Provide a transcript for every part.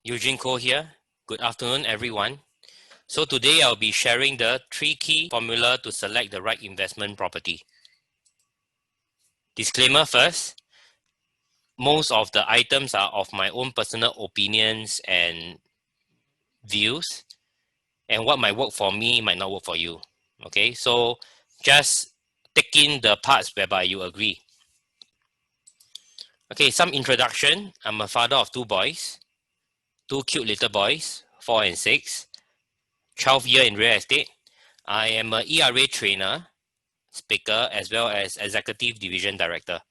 Eugene here. Good afternoon, everyone. So today I'll be sharing the 3 key formula to select the right investment property. Disclaimer first, most of the items are of my own personal opinions and views, and what might work for me might not work for you. Okay, so just take in the parts whereby you agree. Okay, some introduction. I'm a father of 2 boys, 2 cute little boys, 4 and 6, 12 years in real estate. I am a ERA trainer, speaker, as well as executive division director.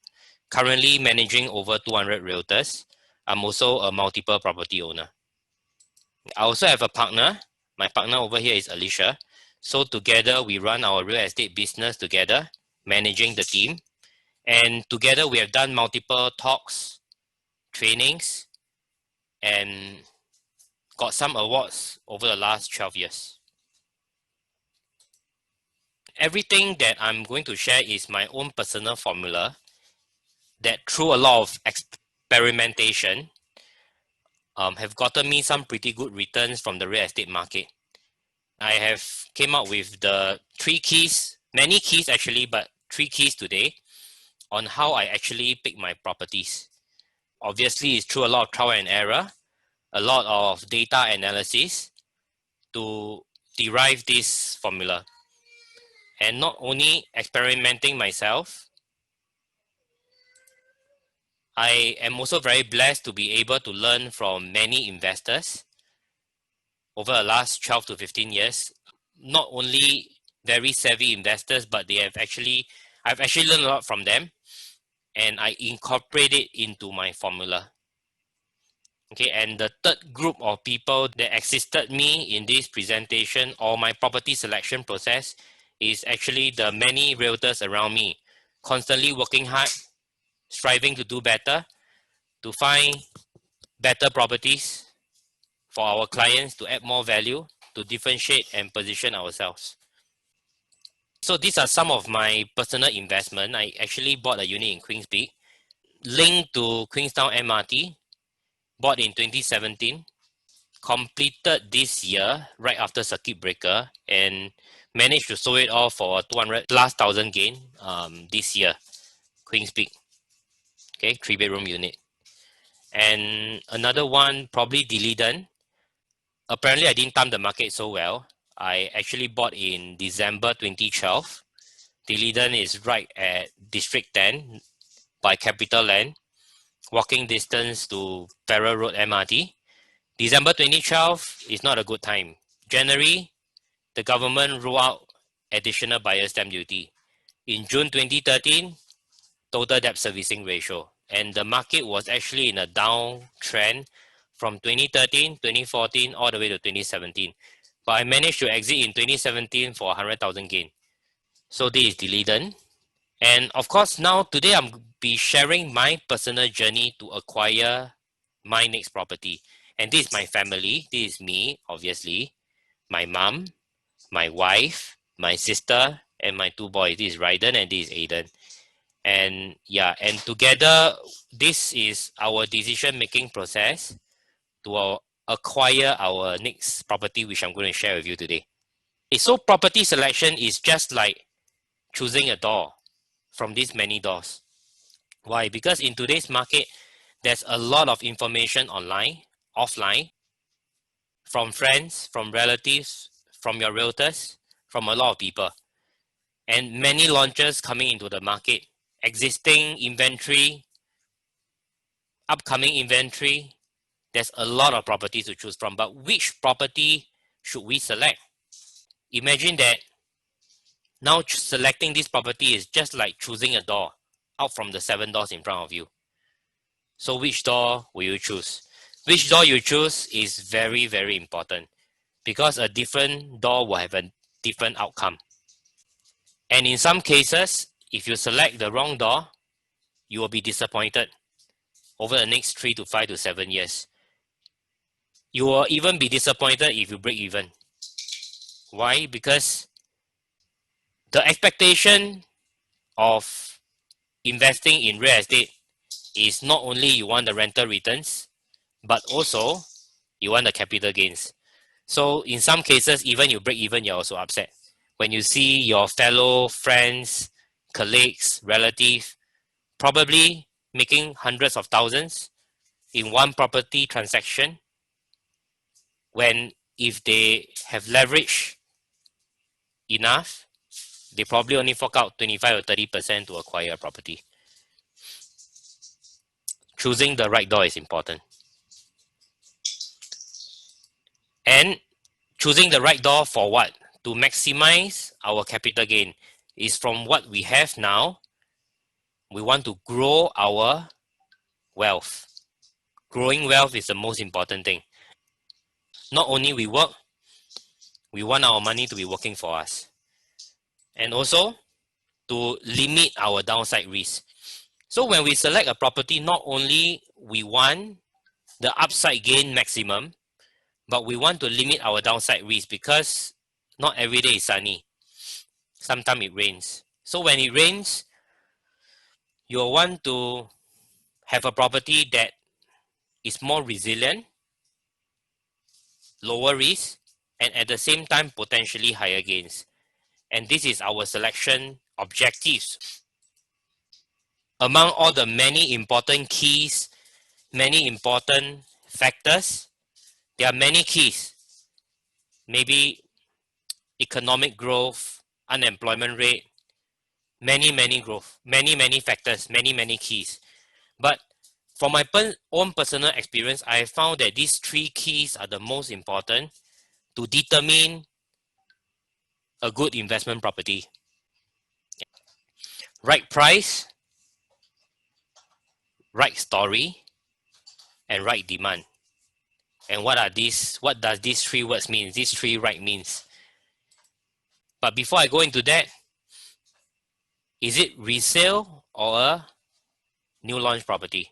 Currently managing over 200 realtors. I'm also a multiple property owner. I also have a partner. My partner over here is Alicia. So together we run our real estate business together, managing the team. And together we have done multiple talks, trainings, and got some awards over the last 12 years. Everything that I'm going to share is my own personal formula that through a lot of experimentation have gotten me some pretty good returns from the real estate market. I have came up with the 3 keys, many keys actually, but 3 keys today on how I actually pick my properties. Obviously, it's through a lot of trial and error, a lot of data analysis to derive this formula. And not only experimenting myself, I am also very blessed to be able to learn from many investors over the last 12 to 15 years. Not only very savvy investors, but I've actually learned a lot from them, and I incorporate it into my formula. Okay, and the third group of people that assisted me in this presentation or my property selection process is actually the many realtors around me, constantly working hard, striving to do better, to find better properties for our clients, to add more value, to differentiate and position ourselves. So these are some of my personal investment. I actually bought a unit in Queen's Peak, linked to Queenstown MRT, bought in 2017, completed this year right after circuit breaker, and managed to sell it off for 200 plus thousand gain this year. Queen's Peak, okay, 3-bedroom unit. And another one, probably D'Leedon. Apparently I didn't time the market so well. I actually bought in December 2012. D'Leedon is right at District 10 by Capital Land, walking distance to Farrer Road MRT. December 2012 is not a good time. January, the government ruled out additional buyer stamp duty. In June 2013, total debt servicing ratio. And the market was actually in a downtrend from 2013, 2014, all the way to 2017. But I managed to exit in 2017 for 100,000 gain. So this is D'Leedon. And of course, now today I'm be sharing my personal journey to acquire my next property. And this is my family. This is me, obviously, my mom, my wife, my sister, and my 2 boys. This is Ryden and this is Aiden. And yeah, and together, this is our decision-making process to acquire our next property, which I'm going to share with you today. Okay, so property selection is just like choosing a door from these many doors. Why? Because in today's market, there's a lot of information online, offline, from friends, from relatives, from your realtors, from a lot of people. And many launches coming into the market, existing inventory, upcoming inventory. There's a lot of properties to choose from, but which property should we select? Imagine that now selecting this property is just like choosing a door out from the 7 doors in front of you. So which door will you choose? Which door you choose is very, very important because a different door will have a different outcome. And in some cases, if you select the wrong door, you will be disappointed over the next 3 to 5 to 7 years. You will even be disappointed if you break even. Why? Because the expectation of investing in real estate is not only you want the rental returns, but also You want the capital gains. So in some cases, even you break even, you're also upset. When you see your fellow friends, colleagues, relatives, probably making hundreds of thousands in one property transaction, when if they have leverage enough, they probably only fork out 25 or 30% to acquire a property. Choosing the right door is important. And choosing the right door for what? To maximize our capital gain. Is from what we have now, we want to grow our wealth. Growing wealth is the most important thing. Not only we work, we want our money to be working for us. And also to limit our downside risk. So when we select a property, not only we want the upside gain maximum, but we want to limit our downside risk because not every day is sunny. Sometimes it rains. So when it rains, you'll want to have a property that is more resilient, lower risk, and at the same time potentially higher gains. And this is our selection objectives. Among all the many important keys, many important factors, there are many keys. Maybe economic growth, unemployment rate, many factors, many keys. But from my own personal experience, I have found that these three keys are the most important to determine a good investment property. Right price, right story, and right demand. And what are these? What does these three words mean? These three right means. But before I go into that, is it resale or a new launch property?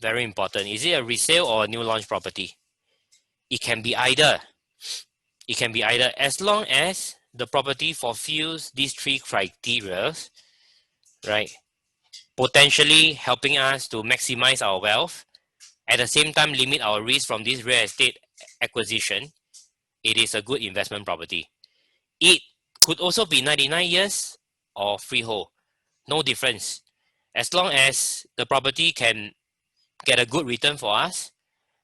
Very important. Is it a resale or a new launch property? It can be either. It can be either, as long as the property fulfills these three criteria, right? Potentially helping us to maximize our wealth, at the same time limit our risk from this real estate acquisition. It is a good investment property. It could also be 99 years or freehold. No difference. As long as the property can get a good return for us,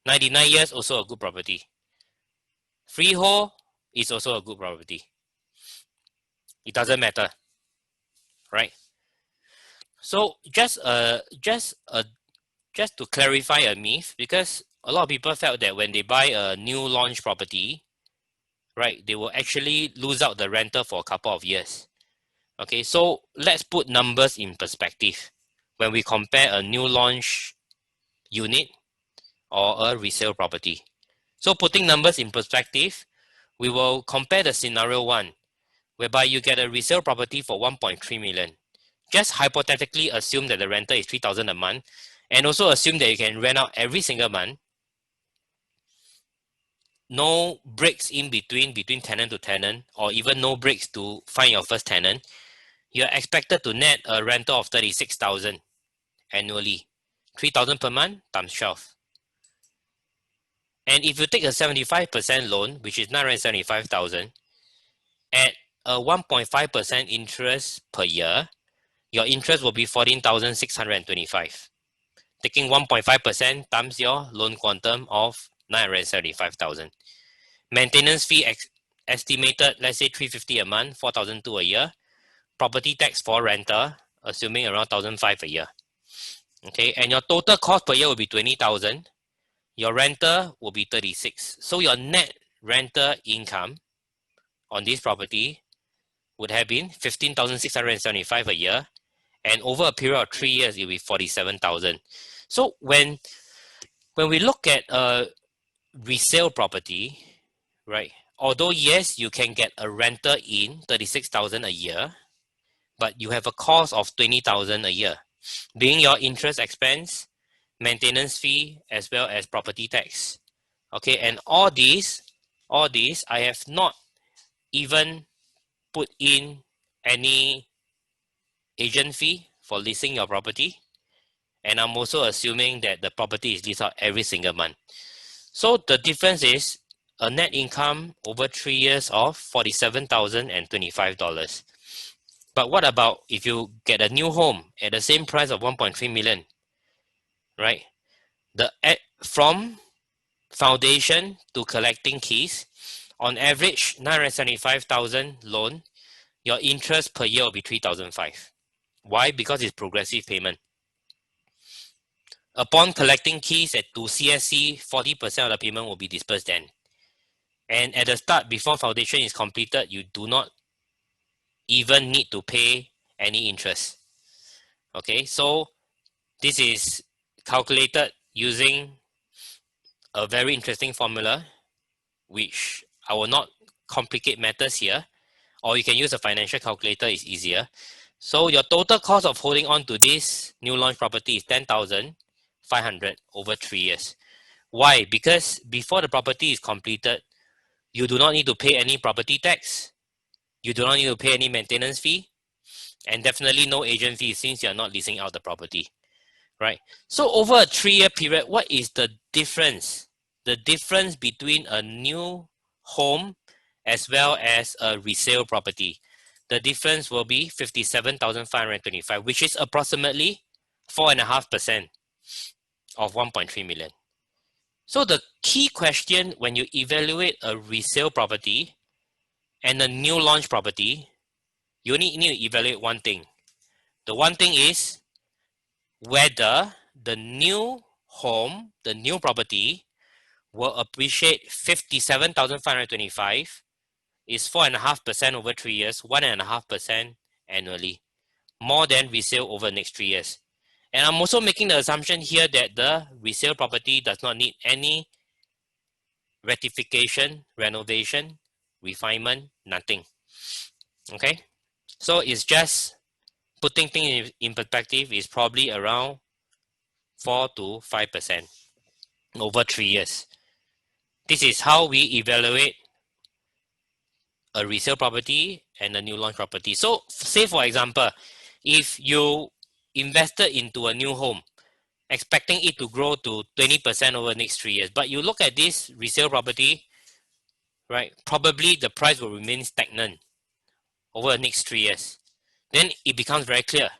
99 years also a good property. Freehold is also a good property. It doesn't matter, right? So just to clarify a myth, because a lot of people felt that when they buy a new launch property, right, they will actually lose out the rental for a couple of years. Okay, so let's put numbers in perspective when we compare a new launch unit or a resale property. So putting numbers in perspective, we will compare the scenario one, whereby you get a resale property for 1.3 million. Just hypothetically assume that the rental is 3,000 a month, and also assume that you can rent out every single month. No breaks in between tenant to tenant, or even no breaks to find your first tenant. You're expected to net a rental of 36,000 annually. 3,000 per month times 12. And if you take a 75% loan, which is 975,000, at a 1.5% interest per year, your interest will be 14,625. Taking 1.5% times your loan quantum of 975,000. Maintenance fee estimated, let's say 350 a month, 4,002 a year. Property tax for renter, assuming around 1,005 a year. Okay, and your total cost per year will be 20,000. Your renter will be 36. So your net rental income on this property would have been 15,675 a year, and over a period of 3 years, it will be 47,000. So when we look at a resale property, right? Although yes, you can get a rental in 36,000 a year, but you have a cost of 20,000 a year, being your interest expense, maintenance fee, as well as property tax. Okay, and all these, I have not even put in any agent fee for leasing your property, and I'm also assuming that the property is leased out every single month. So the difference is a net income over 3 years of $47,025. But what about if you get a new home at the same price of 1.3 million, right? From foundation to collecting keys, on average 975,000 loan, your interest per year will be 3,005. Why? Because it's progressive payment. Upon collecting keys to CSC, 40% of the payment will be dispersed then. And at the start, before foundation is completed, you do not even need to pay any interest. Okay, so this is calculated using a very interesting formula, which I will not complicate matters here, or you can use a financial calculator, it's easier. So your total cost of holding on to this new launch property is 10,500 over 3 years. Why? Because before the property is completed, you do not need to pay any property tax, you do not need to pay any maintenance fee, and definitely no agent fee since you're not leasing out the property, right? So over a 3-year period, what is the difference? The difference between a new home as well as a resale property. The difference will be 57,525, which is approximately 4.5% of 1.3 million. So the key question when you evaluate a resale property and a new launch property, you only need to evaluate one thing. The one thing is whether the new home, the new property, will appreciate 57,525 is 4.5% over 3 years, 1.5% annually, more than resale over the next 3 years. And I'm also making the assumption here that the resale property does not need any rectification, renovation, refinement, nothing. Okay, so it's just putting things in perspective is probably around 4 to 5% over 3 years. This is how we evaluate a resale property and a new launch property. So say for example, if you invested into a new home, expecting it to grow to 20% over the next 3 years, but you look at this resale property, right, probably the price will remain stagnant over the next 3 years. Then it becomes very clear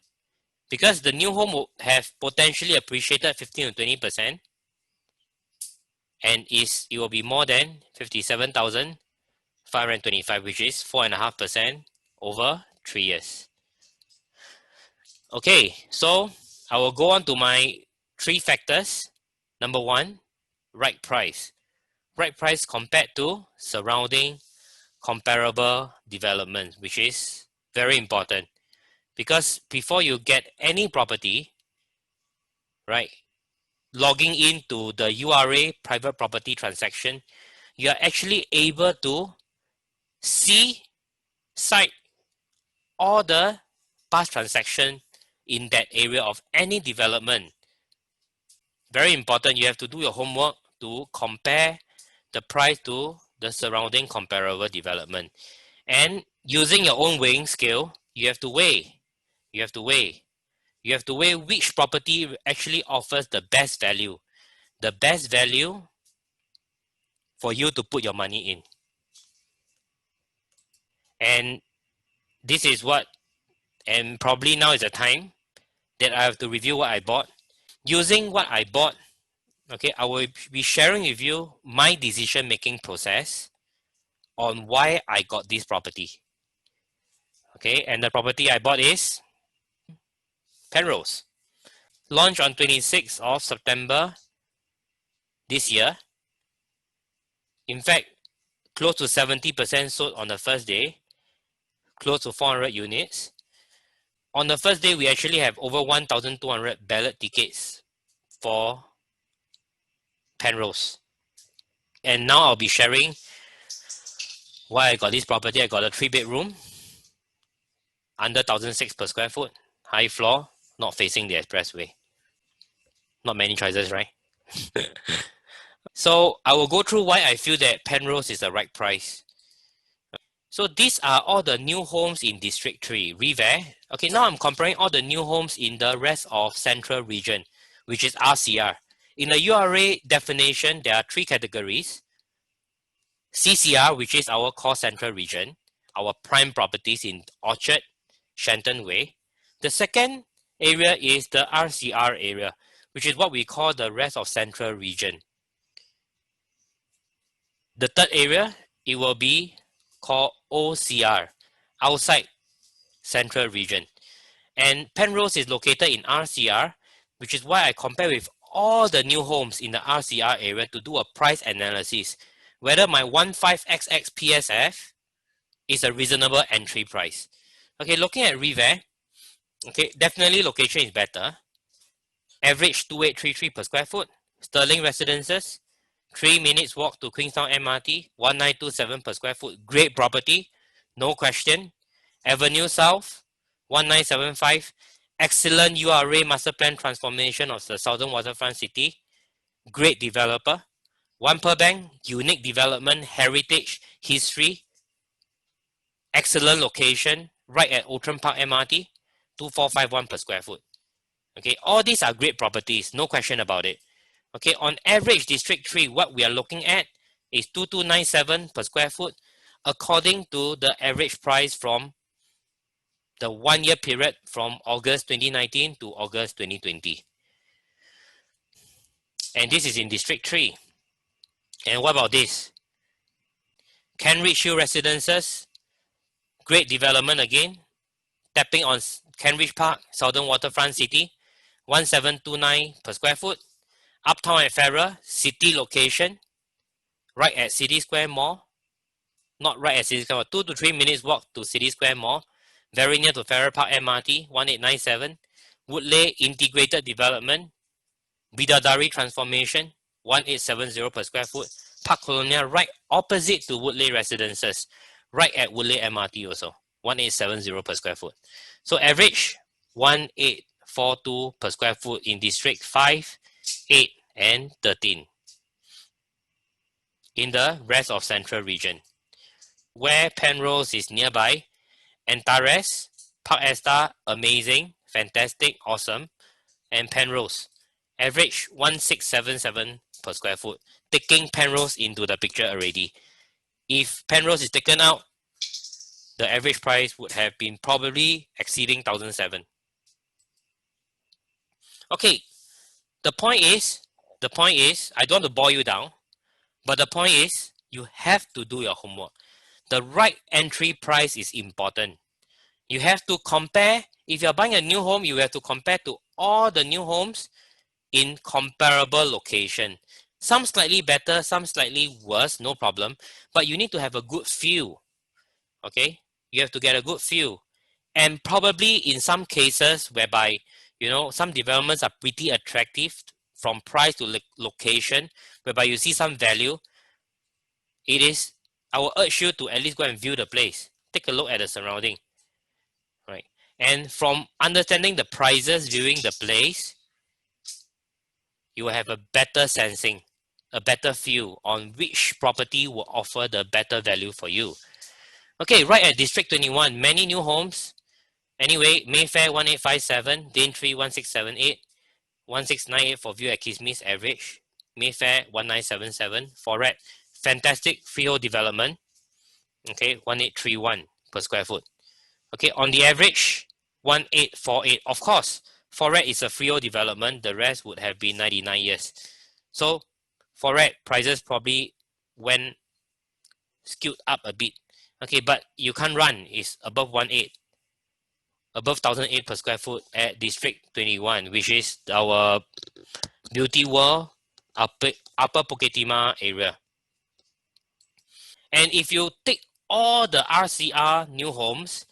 because the new home will have potentially appreciated 15 to 20%, and it will be more than 57,525, which is 4.5% over 3 years. Okay, so I will go on to my 3 factors. Number 1, right price. Right price compared to surrounding comparable development, which is very important because before you get any property, right, logging into the URA private property transaction, you are actually able to see, cite all the past transaction in that area of any development. Very important, you have to do your homework to compare the price to the surrounding comparable development. And using your own weighing scale, you have to weigh. You have to weigh. You have to weigh which property actually offers the best value. The best value for you to put your money in. And this is what, and probably now is the time that I have to review what I bought. Using what I bought, okay, I will be sharing with you my decision making process on why I got this property. Okay, and the property I bought is Penrose. Launched on 26th of September this year. In fact, close to 70% sold on the first day, close to 400 units. On the first day, we actually have over 1,200 ballot tickets for Penrose. And now I'll be sharing why I got this property. I got a 3-bedroom, under 1,006 per square foot, high floor, not facing the expressway. Not many choices, right? So I will go through why I feel that Penrose is the right price. So these are all the new homes in District 3, Revere. Okay, now I'm comparing all the new homes in the rest of Central Region, which is RCR. in the URA definition, there are three categories. CCR, which is our core central region, our prime properties in Orchard, Shenton Way. The second area is the RCR area, which is what we call the rest of central region. The third area, it will be called OCR, outside central region. And Penrose is located in RCR, which is why I compare with all the new homes in the RCR area to do a price analysis, whether my 15XX PSF is a reasonable entry price. Okay, looking at Revere, okay, definitely location is better. Average 2833 per square foot. Sterling Residences, 3 minutes walk to Queenstown MRT, 1927 per square foot. Great property, no question. Avenue South, 1975. Excellent URA master plan transformation of the Southern Waterfront City. Great developer. One per bank, unique development, heritage, history. Excellent location, right at Outram Park MRT, 2451 per square foot. Okay, all these are great properties, no question about it. Okay, on average, District 3, what we are looking at is 2297 per square foot, according to the average price from the 1 year period from August 2019 to August 2020. And this is in District 3. And what about this? Kenridge Hill Residences, great development again, tapping on Kenridge Park, Southern Waterfront City, 1729 per square foot. Uptown at Farrer, city location, right at City Square Mall. Not right at City Square Mall, 2 to 3 minutes walk to City Square Mall. Very near to Farrer Park MRT, 1897. Woodley Integrated Development, Bidadari Transformation, 1870 per square foot. Park Colonial, right opposite to Woodley Residences, right at Woodley MRT also, 1870 per square foot. So average 1842 per square foot in District 5, 8, and 13. In the rest of Central Region, where Penrose is nearby, Antares, Park Esta, amazing, fantastic, awesome, and Penrose, average 1677 per square foot, taking Penrose into the picture already. If Penrose is taken out, the average price would have been probably exceeding 1007. Okay, the point is, I don't want to bore you down, but the point is, you have to do your homework. The right entry price is important. You have to compare. If you're buying a new home, you have to compare to all the new homes in comparable location. Some slightly better, some slightly worse, no problem. But you need to have a good feel. Okay? You have to get a good feel. And probably in some cases whereby, some developments are pretty attractive from price to location, whereby you see some value, I will urge you to at least go and view the place. Take a look at the surrounding. Right? And from understanding the prices, viewing the place, you will have a better sensing, a better feel on which property will offer the better value for you. Okay, right at District 21, many new homes. Anyway, Mayfair 1857, Daintree 1678, 1698 for view at Kismis average, Mayfair 1977, Forat, fantastic freehold development, okay, 1831 per square foot. Okay, on the average, 1848. Of course, Forat is a freehold development, the rest would have been 99 years. So, Forat prices probably went skewed up a bit. Okay, but you can't run, it's above 18, above 1008 per square foot at District 21, which is our Beauty World, Upper Bukit Timah area. And if you take all the RCR new homes,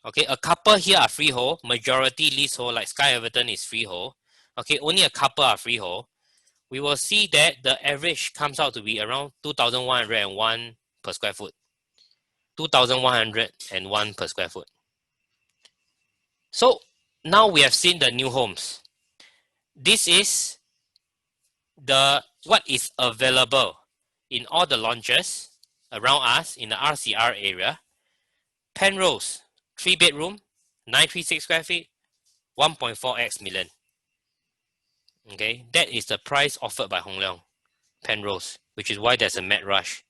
okay, a couple here are freehold, majority leasehold, like Sky Everton is freehold. Okay, only a couple are freehold. We will see that the average comes out to be around 2,101 per square foot. 2,101 per square foot. So now we have seen the new homes. This is what is available in all the launches around us in the RCR area. Penrose, 3 bedroom, 936 square feet, 1.4x million. Okay, that is the price offered by Hong Leong, Penrose, which is why there's a mad rush.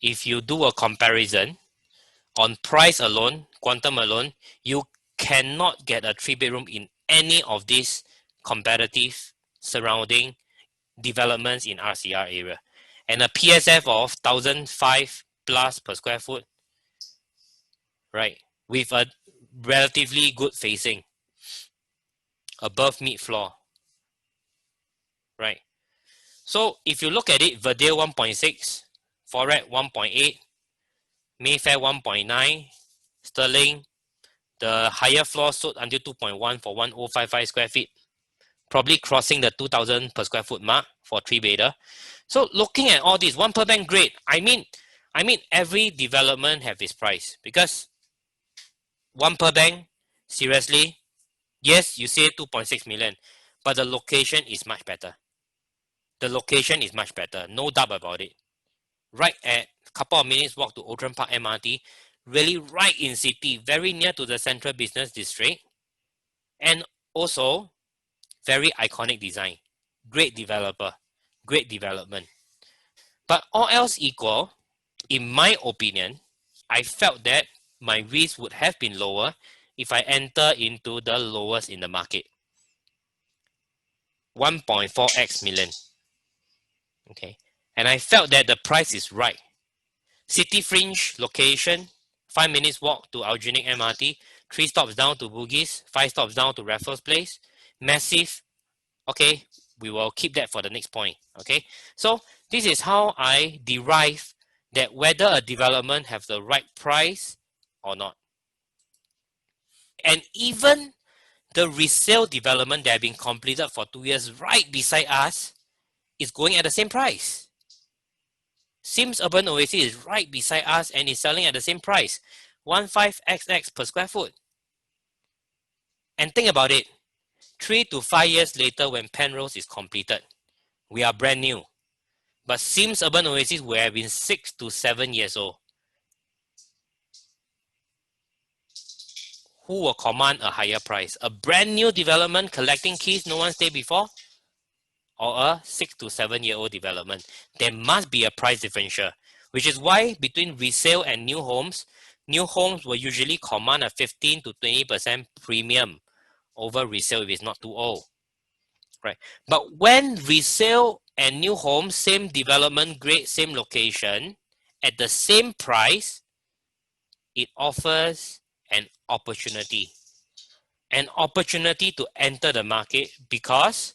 If you do a comparison on price alone, quantum alone, you cannot get a 3-bedroom in any of these competitive surrounding developments in RCR area. And a PSF of 1,005 plus per square foot, right? With a relatively good facing above mid floor, right? So if you look at it, Verdale 1.6, Foret 1.8, Mayfair 1.9, Sterling, the higher floor sold until 2.1 for 1,055 square feet, probably crossing the 2,000 per square foot mark for 3-bedder. So looking at all this, one per bank, great. I mean every development have its price, because one per bank, seriously, yes, you say 2.6 million, but the location is much better. The location is much better, no doubt about it. Right at a couple of minutes walk to Outram Park MRT, really right in city, very near to the central business district, and also very iconic design, great developer, great development. But all else equal, in my opinion, I felt that my risk would have been lower if I enter into the lowest in the market, 1.4x million. Okay, and I felt that the price is right. City fringe location, 5 minutes walk to Eugene MRT, 3 stops down to Bugis, 5 stops down to Raffles Place. Massive. Okay, we will keep that for the next point. Okay, so this is how I derive that whether a development have the right price or not. And even the resale development that have been completed for 2 years right beside us is going at the same price. Sims Urban Oasis is right beside us and is selling at the same price, 15xx per square foot. And think about it, 3 to 5 years later when Penrose is completed, we are brand new. But Sims Urban Oasis will have been 6 to 7 years old. Who will command a higher price? A brand new development collecting keys no one stayed before? Or a 6 to 7 year old development? There must be a price differential, which is why between resale and new homes will usually command a 15 to 20% premium over resale if it's not too old, right? But when resale and new homes, same development grade, same location, at the same price, it offers an opportunity to enter the market, because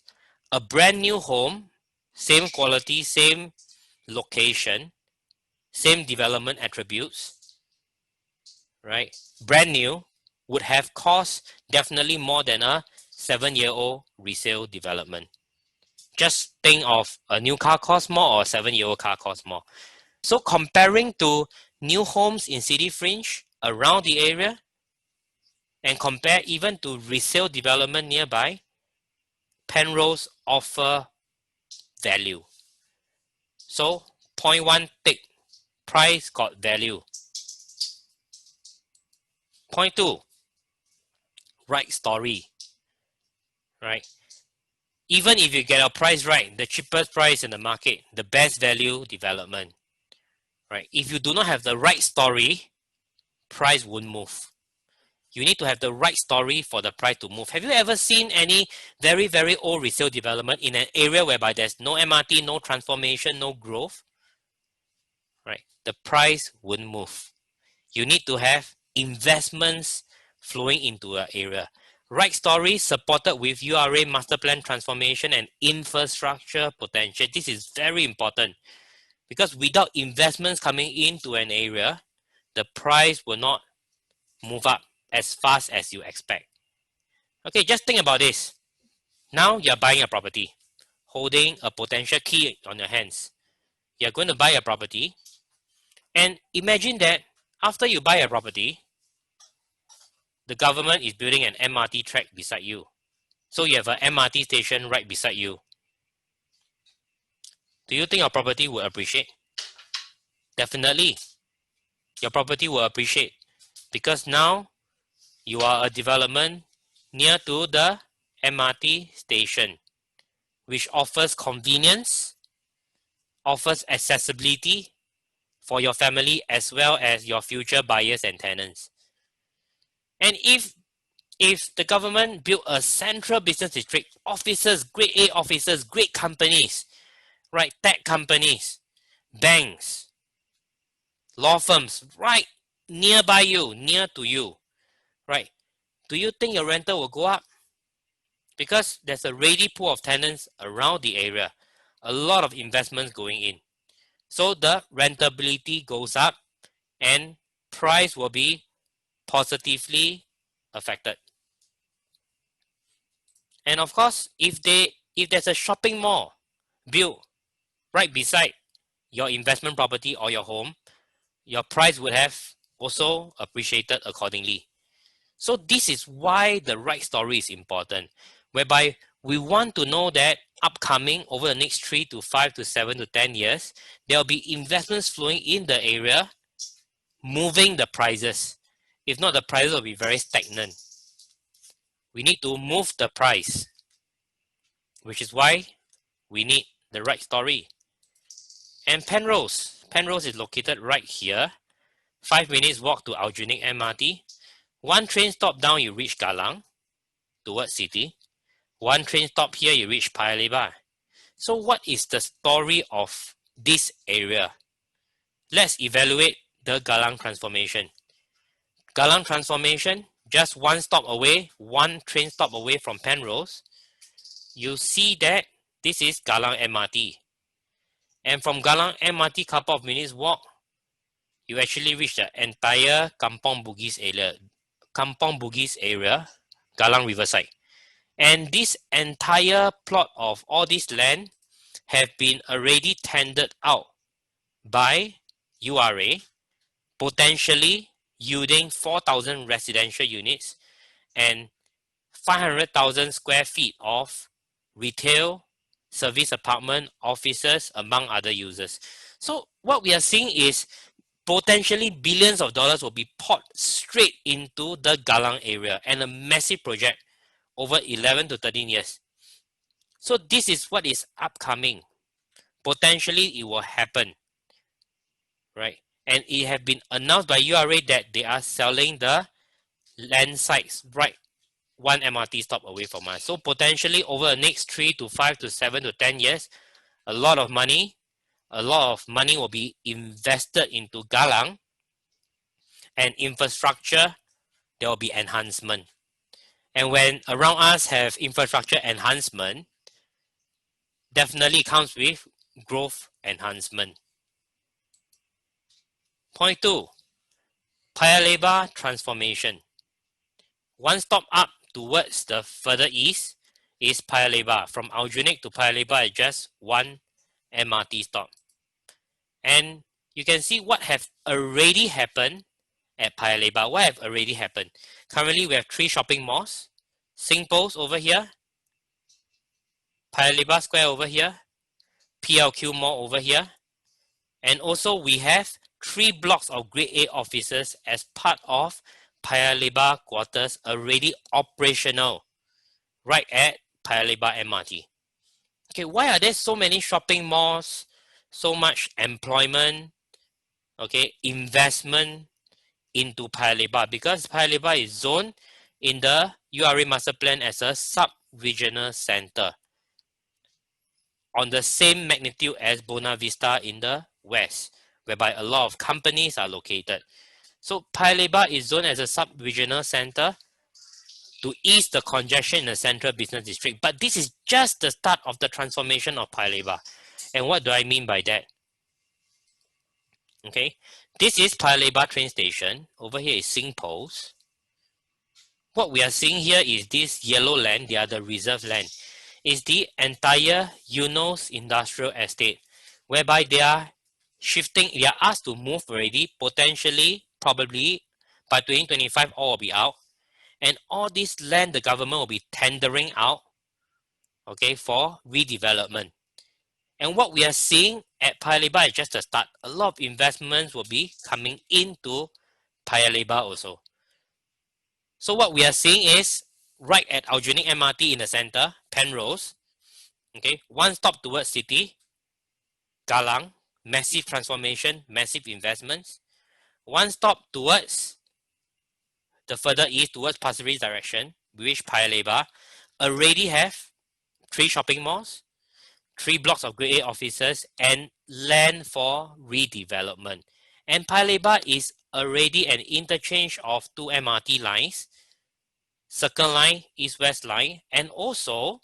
a brand new home, same quality, same location, same development attributes, right? Brand new would have cost definitely more than a 7-year-old resale development. Just think of a new car cost more or a 7-year-old car cost more. So comparing to new homes in city fringe around the area, and compare even to resale development nearby, Penrose offer value. So point one, tick, price got value. Point two, right story, right? Even if you get a price right, the cheapest price in the market, the best value development, right? If you do not have the right story, price won't move. You need to have the right story for the price to move. Have you ever seen any very, very old resale development in an area whereby there's no MRT, no transformation, no growth? Right? The price wouldn't move. You need to have investments flowing into an area. Right story supported with URA master plan transformation and infrastructure potential. This is very important, because without investments coming into an area, the price will not move up as fast as you expect. Okay, just think about this. Now you're buying a property, holding a potential key on your hands. You're going to buy a property, and imagine that after you buy a property, the government is building an MRT track beside you. So you have an MRT station right beside you. Do you think your property will appreciate? Definitely, your property will appreciate, because now you are a development near to the MRT station, which offers convenience, offers accessibility for your family as well as your future buyers and tenants. And if the government built a central business district, offices, grade A offices, great companies, right, tech companies, banks, law firms, right nearby you, near to you, right, do you think your rental will go up? Because there's a ready pool of tenants around the area, a lot of investments going in. So the rentability goes up and price will be positively affected. And of course, if there's a shopping mall built right beside your investment property or your home, your price would have also appreciated accordingly. So this is why the right story is important, whereby we want to know that upcoming over the next 3 to 5 to 7 to 10 years, there will be investments flowing in the area, moving the prices. If not, the prices will be very stagnant. We need to move the price, which is why we need the right story. And Penrose is located right here. 5 minutes walk to Aljunied MRT. One train stop down, you reach Galang towards city. One train stop here, you reach Paya Lebar. So what is the story of this area? Let's evaluate the Galang transformation. Galang transformation, just one stop away, one train stop away from Penrose. You see that this is Galang MRT. And from Galang MRT, couple of minutes walk, you actually reach the entire Kampong Bugis area, Galang Riverside. And this entire plot of all this land have been already tendered out by URA, potentially yielding 4,000 residential units and 500,000 square feet of retail, service apartment, offices, among other users. So what we are seeing is potentially billions of dollars will be poured straight into the Galang area, and a massive project over 11 to 13 years. So this is what is upcoming. Potentially it will happen, right? And it have been announced by URA that they are selling the land sites right one MRT stop away from us. So potentially over the next 3 to 5 to 7 to 10 years, a lot of money will be invested into Galang, and infrastructure, there will be enhancement. And when around us have infrastructure enhancement, definitely comes with growth enhancement. Point 2, Paya Lebar transformation. One stop up towards the further east is Paya Lebar. From Aljunied to Paya Lebar is just one MRT stop. And you can see what have already happened at Paya Lebar. What have already happened? Currently, we have 3 shopping malls. SingPost over here, Paya Lebar Square over here, PLQ Mall over here, and also we have 3 blocks of Grade A offices as part of Paya Lebar quarters already operational right at Paya Lebar MRT. Okay, why are there so many shopping malls, so much employment, okay, investment into Paya Lebar? Because Paya Lebar is zoned in the URA master plan as a sub-regional center on the same magnitude as Buona Vista in the west, whereby a lot of companies are located. So Paya Lebar is zoned as a sub-regional center to ease the congestion in the central business district. But this is just the start of the transformation of Paya Lebar. And what do I mean by that? Okay, this is Paya Lebar train station. Over here is SingPost. What we are seeing here is this yellow land, they are the reserve land, is the entire Eunos Industrial Estate, whereby they are shifting, they are asked to move already, potentially, probably by 2025 all will be out. And all this land the government will be tendering out, okay, for redevelopment. And what we are seeing at Paya Lebar is just a start. A lot of investments will be coming into Paya Lebar also. So what we are seeing is right at Eugene MRT in the center, Penrose. Okay, one stop towards city, Galang, massive transformation, massive investments. One stop towards the further east, towards Pasir Ris direction, we reach Paya Lebar. Already have 3 shopping malls, 3 blocks of Grade A offices, and land for redevelopment. And Paya Lebar is already an interchange of 2 MRT lines, Circle Line, East West Line, and also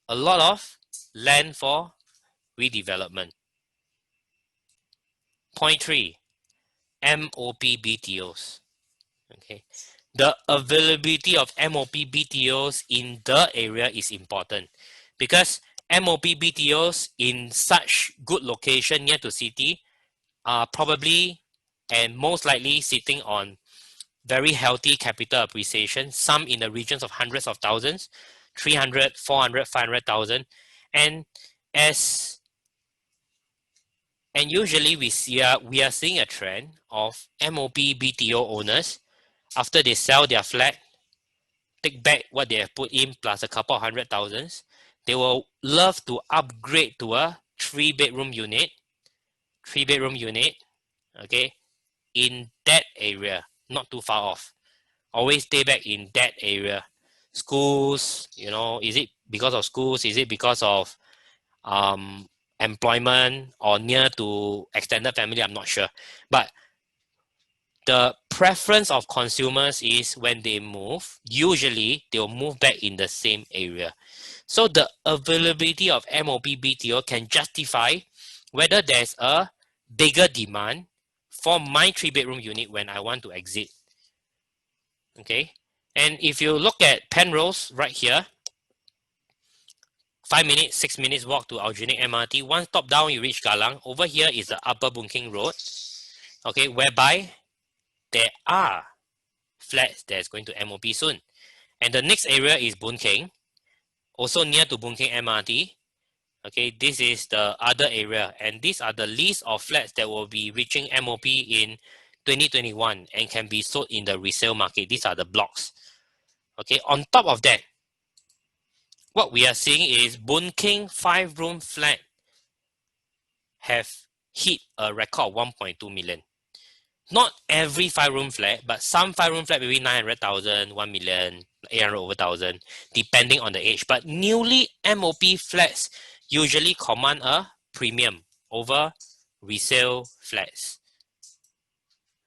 a lot of land for redevelopment. Point 3, MOP BTOs. Okay, the availability of MOP BTOs in the area is important because MOP BTOs in such good location near to city are probably and most likely sitting on very healthy capital appreciation, some in the regions of hundreds of thousands, 300, 400, 500,000. And as and usually we are seeing a trend of MOP BTO owners after they sell their flat, take back what they have put in plus a couple of hundred thousands, they will love to upgrade to a 3-bedroom unit, 3-bedroom unit, okay, in that area, not too far off. Always stay back in that area. Schools, you know, is it because of schools? Is it because of um, employment or near to extended family? I'm not sure. But the preference of consumers is when they move, usually they'll move back in the same area. So the availability of MOP BTO can justify whether there's a bigger demand for my 3-bedroom unit when I want to exit. Okay. And if you look at Penrose right here, 5 minutes, 6 minutes walk to Aljunied MRT. One stop down, you reach Galang. Over here is the Upper Boon Keng Road. Okay, whereby there are flats that's going to MOP soon. And the next area is Boon Keng, also near to Boon Keng MRT. Okay, this is the other area, and these are the list of flats that will be reaching MOP in 2021 and can be sold in the resale market. These are the blocks. Okay, on top of that, what we are seeing is Boon Keng 5-room flat have hit a record 1.2 million. Not every 5-room flat, but some 5-room flat maybe 900,000, 1 million, 800 over thousand, depending on the age. But newly MOP flats usually command a premium over resale flats.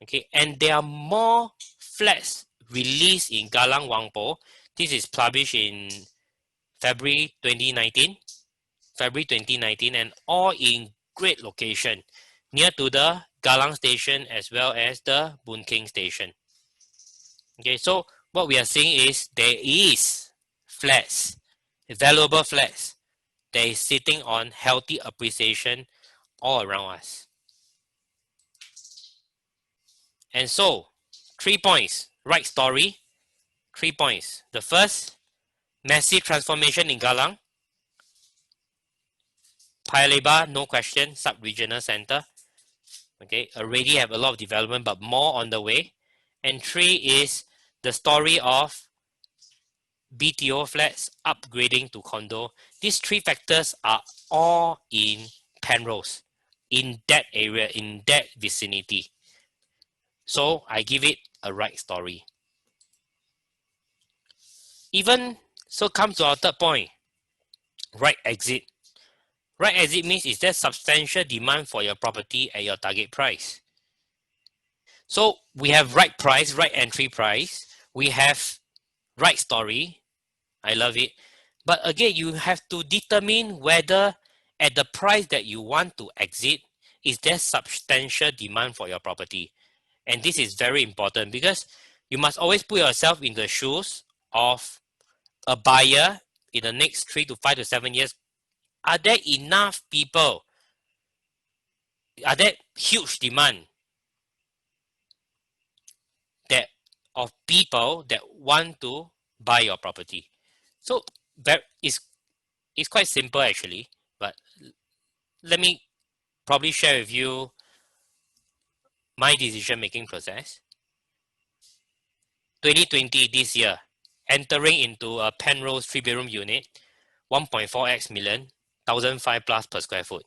Okay, and there are more flats released in Galang Wangpo. This is published in February 2019, and all in great location near to the Galang station as well as the Boon Keng station. Okay, so what we are seeing is there is flats, valuable flats that is sitting on healthy appreciation all around us. And so, 3 points, right story, 3 points. The first, massive transformation in Galang. Paya Lebar, no question, sub-regional center. Okay, already have a lot of development, but more on the way. And 3 is the story of BTO flats upgrading to condo. These 3 factors are all in Penrose, in that area, in that vicinity. So I give it a right story. Even so, comes to our third point, right exit. Right exit means is there substantial demand for your property at your target price. So we have right price, right entry price. We have right story. I love it. But again, you have to determine whether at the price that you want to exit, is there substantial demand for your property? And this is very important because you must always put yourself in the shoes of a buyer in the next 3 to 5 to 7 years. Are there enough people? Are there huge demand that of people that want to buy your property? So it's quite simple actually, but let me probably share with you my decision making process. 2020 this year, entering into a Penrose 3-bedroom unit, 1.4x million, 1,005 plus per square foot.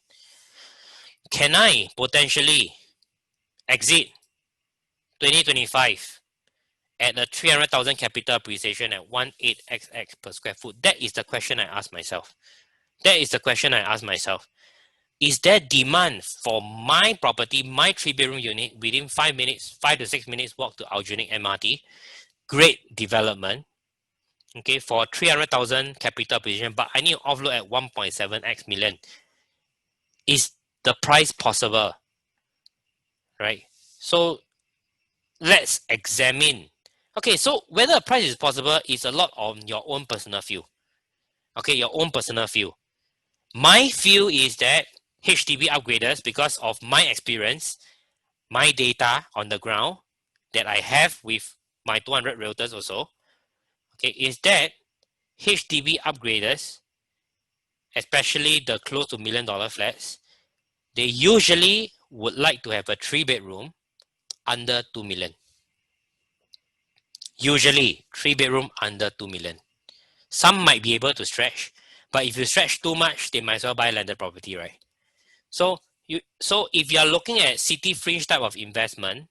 Can I potentially exit 2025 at a 300,000 capital appreciation at 18xx per square foot? That is the question I ask myself. Is there demand for my property, my 3-bedroom unit within 5 to 6 minutes walk to Aljunied MRT? Great development. Okay, for 300,000 capital appreciation, but I need to offload at 1.7x million. Is the price possible? Right? So let's examine. Okay, so whether a price is possible is a lot on your own personal feel. Okay, your own personal feel. My feel is that HDB upgraders, because of my experience, my data on the ground that I have with my 200 realtors also, okay, is that HDB upgraders, especially the close to $1 million flats, they usually would like to have a 3-bedroom under 2 million. Usually 3-bedroom under 2 million. Some might be able to stretch, but if you stretch too much, they might as well buy landed property, right? So if you're looking at city fringe type of investment,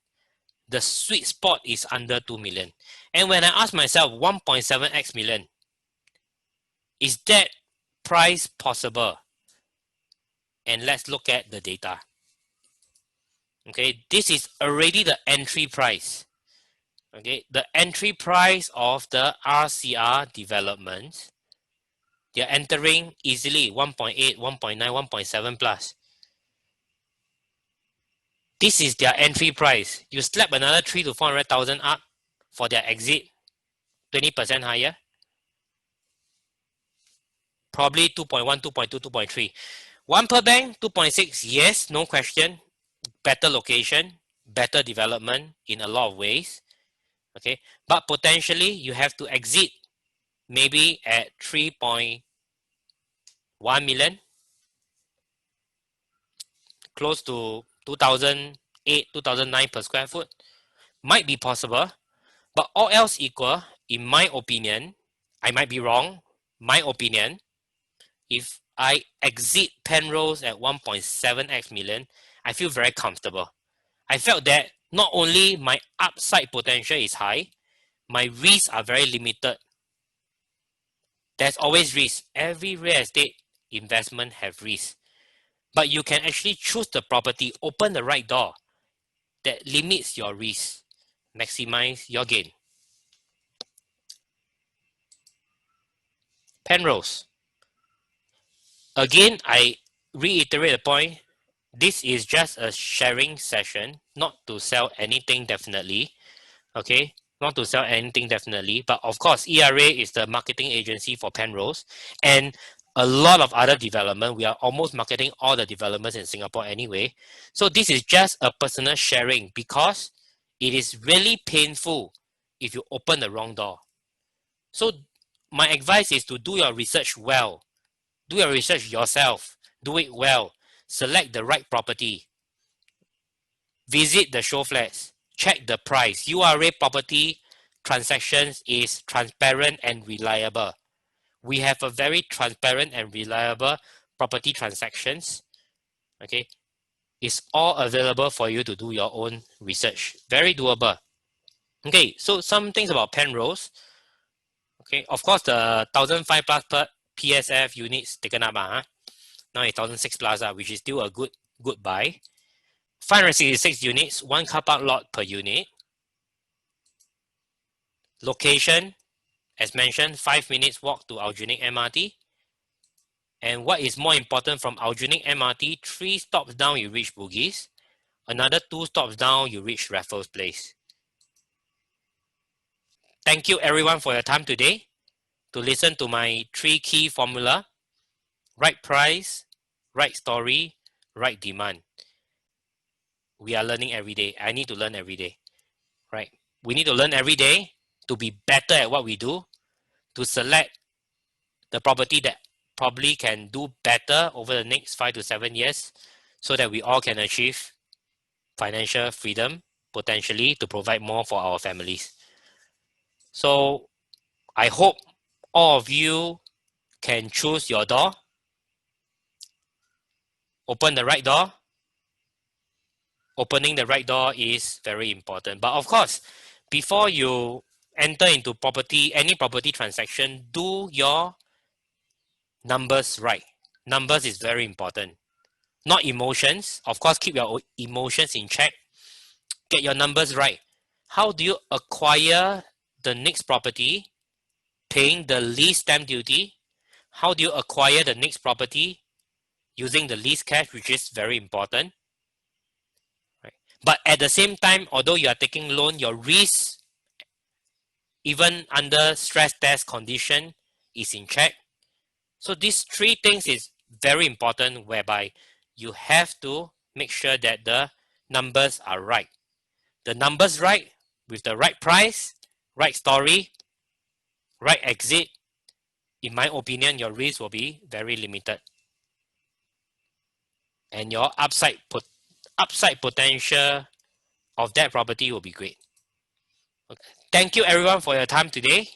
the sweet spot is under 2 million. And when I ask myself 1.7x million, is that price possible? And let's look at the data. Okay, this is already the entry price. Okay, the entry price of the RCR developments, they're entering easily 1.8, 1.9, 1.7 plus. This is their entry price. You slap another 3 to 400,000 up for their exit, 20% higher. Probably 2.1, 2.2, 2.3. One per bank, 2.6, yes, no question. Better location, better development in a lot of ways. Okay, but potentially you have to exit maybe at 3.1 million, close to 2008, 2009 per square foot. Might be possible, but all else equal, in my opinion, I might be wrong, my opinion, if I exit Penrose at 1.7x million, I feel very comfortable. I felt that not only my upside potential is high, my risks are very limited. There's always risk. Every real estate investment have risk. But you can actually choose the property, open the right door that limits your risk, maximize your gain. Penrose. Again, I reiterate the point. This is just a sharing session, not to sell anything definitely. Okay, not to sell anything definitely, but of course ERA is the marketing agency for Penrose and a lot of other development. We are almost marketing all the developments in Singapore anyway. So this is just a personal sharing because it is really painful if you open the wrong door. So my advice is to do your research well. Do your research yourself. Do it well. Select the right property. Visit the show flats. Check the price. URA property transactions is transparent and reliable. We have a very transparent and reliable property transactions. Okay, it's all available for you to do your own research. Very doable. Okay, so some things about Penrose. Okay, of course the 1,005 plus per PSF units taken up. Now it's 1,006 plus, which is still a good buy. 566 units, one car park lot per unit. Location, as mentioned, 5 minutes walk to Aljunied MRT. And what is more important, from Aljunied MRT, 3 stops down you reach Bugis. Another 2 stops down you reach Raffles Place. Thank you everyone for your time today to listen to my 3 key formula. Right price, right story, right demand. We are learning every day. I need to learn every day. Right? We need to learn every day to be better at what we do, to select the property that probably can do better over the next 5 to 7 years so that we all can achieve financial freedom, potentially to provide more for our families. So I hope all of you can choose your door, open the right door. Opening the right door is very important. But of course, before you enter into any property transaction, do your numbers right. Numbers is very important. Not emotions. Of course, keep your emotions in check. Get your numbers right. How do you acquire the next property paying the least stamp duty? How do you acquire the next property using the least cash, which is very important? Right? But at the same time, although you are taking loan, your risk, even under stress test condition, is in check. So these three things is very important, whereby you have to make sure that the numbers are right. The numbers right with the right price, right story, right exit. In my opinion, your risk will be very limited, and your upside potential of that property will be great. Okay. Thank you everyone for your time today.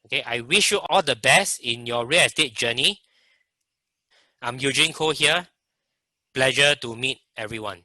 Okay, I wish you all the best in your real estate journey. I'm Eugene Ko here. Pleasure to meet everyone.